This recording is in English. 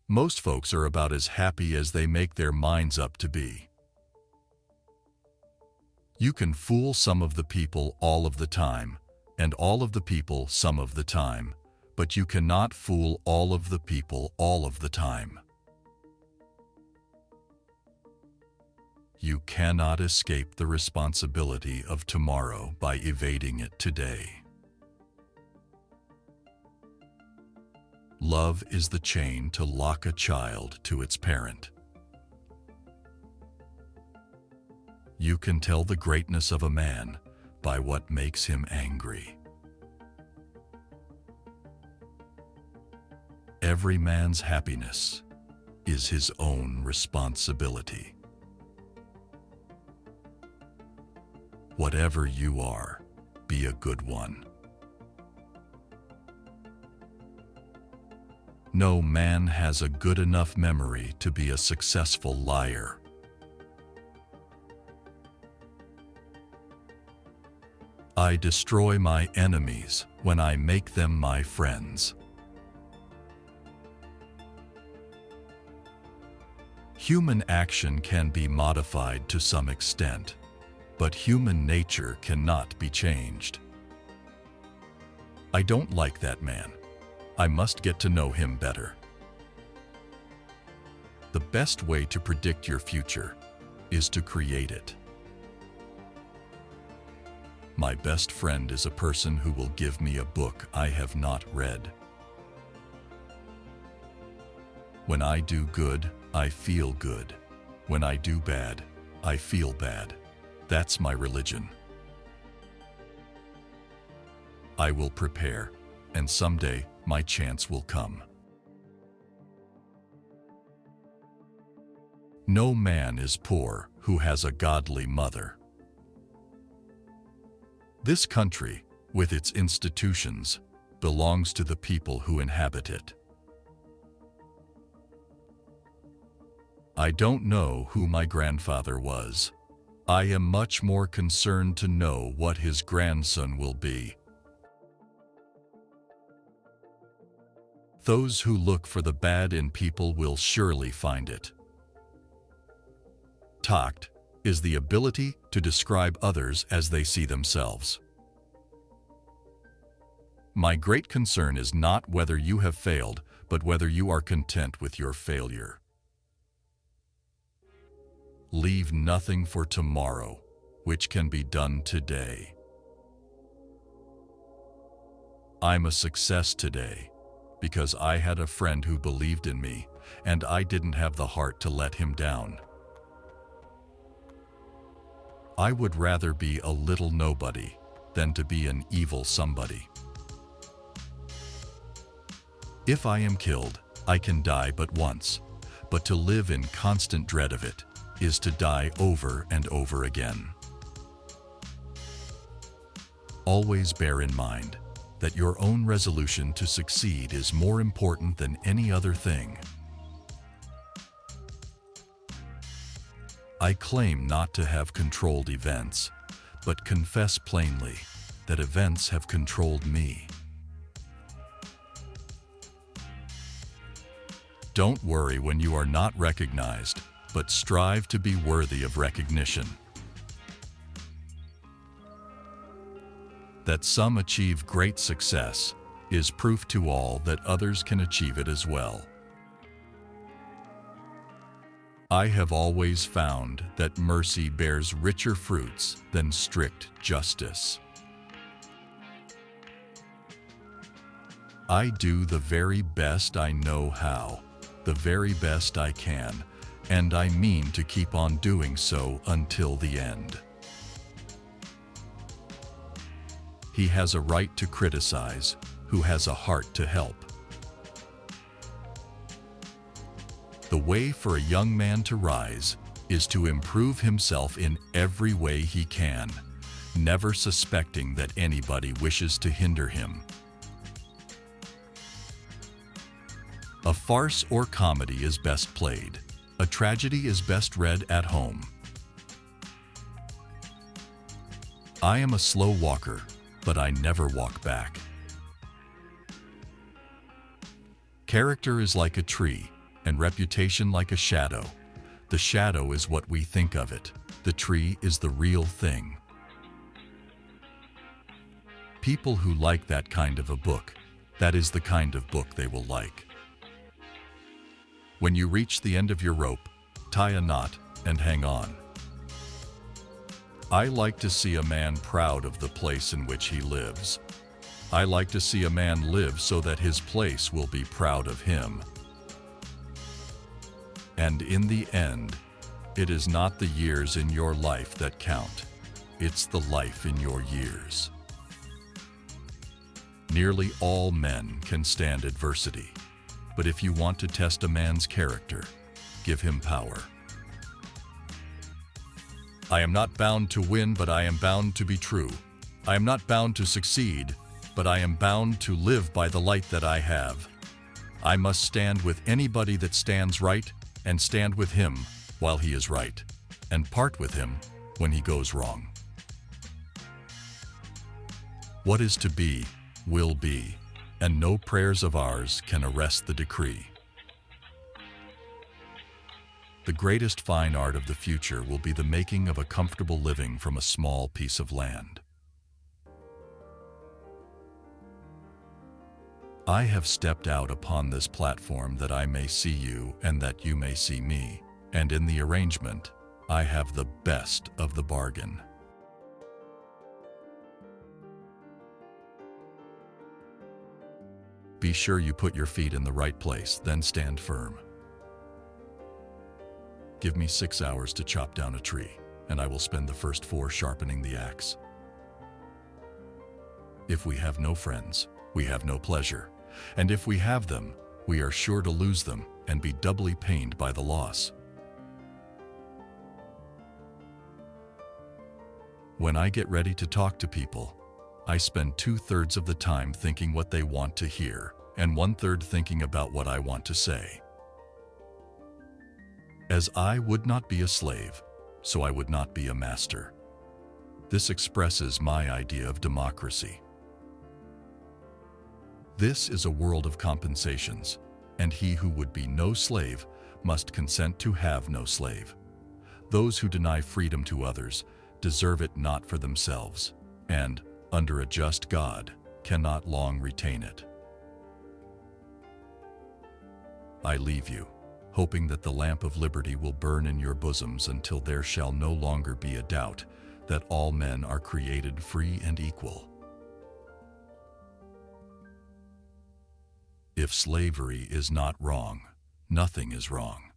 Most folks are about as happy as they make their minds up to be. You can fool some of the people all of the time, and all of the people some of the time, but you cannot fool all of the people all of the time. You cannot escape the responsibility of tomorrow by evading it today. Love is the chain to lock a child to its parent. You can tell the greatness of a man by what makes him angry. Every man's happiness is his own responsibility. Whatever you are, be a good one. No man has a good enough memory to be a successful liar. I destroy my enemies when I make them my friends. Human action can be modified to some extent, but human nature cannot be changed. I don't like that man. I must get to know him better. The best way to predict your future is to create it. My best friend is a person who will give me a book I have not read. When I do good, I feel good. When I do bad, I feel bad. That's my religion. I will prepare, and someday my chance will come. No man is poor who has a godly mother. This country, with its institutions, belongs to the people who inhabit it. I don't know who my grandfather was. I am much more concerned to know what his grandson will be. Those who look for the bad in people will surely find it. Tact is the ability to describe others as they see themselves. My great concern is not whether you have failed, but whether you are content with your failure. Leave nothing for tomorrow, which can be done today. I'm a success today because I had a friend who believed in me, and I didn't have the heart to let him down. I would rather be a little nobody than to be an evil somebody. If I am killed, I can die but once, but to live in constant dread of it is to die over and over again. Always bear in mind that your own resolution to succeed is more important than any other thing. I claim not to have controlled events, but confess plainly that events have controlled me. Don't worry when you are not recognized, but strive to be worthy of recognition. That some achieve great success is proof to all that others can achieve it as well. I have always found that mercy bears richer fruits than strict justice. I do the very best I know how, the very best I can, and I mean to keep on doing so until the end. He has a right to criticize who has a heart to help. The way for a young man to rise is to improve himself in every way he can, never suspecting that anybody wishes to hinder him. A farce or comedy is best played. A tragedy is best read at home. I am a slow walker, but I never walk back. Character is like a tree. and reputation like a shadow. The shadow is what we think of it. The tree is the real thing. People who like that kind of a book, that is the kind of book they will like. When you reach the end of your rope, tie a knot and hang on. I like to see a man proud of the place in which he lives. I like to see a man live so that his place will be proud of him. And in the end, it is not the years in your life that count. It's the life in your years. Nearly all men can stand adversity, but if you want to test a man's character, give him power. I am not bound to win, but I am bound to be true. I am not bound to succeed, but I am bound to live by the light that I have. I must stand with anybody that stands right, and stand with him while he is right, and part with him when he goes wrong. What is to be, will be, and no prayers of ours can arrest the decree. The greatest fine art of the future will be the making of a comfortable living from a small piece of land. I have stepped out upon this platform that I may see you and that you may see me, and in the arrangement, I have the best of the bargain. Be sure you put your feet in the right place, then stand firm. Give me 6 hours to chop down a tree, and I will spend the first 4 sharpening the axe. If we have no friends, we have no pleasure, and if we have them, we are sure to lose them and be doubly pained by the loss. When I get ready to talk to people, I spend 2/3 of the time thinking what they want to hear, and 1/3 thinking about what I want to say. As I would not be a slave, so I would not be a master. This expresses my idea of democracy. This is a world of compensations, and he who would be no slave must consent to have no slave. Those who deny freedom to others deserve it not for themselves, and, under a just God, cannot long retain it. I leave you, hoping that the lamp of liberty will burn in your bosoms until there shall no longer be a doubt that all men are created free and equal. If slavery is not wrong, nothing is wrong.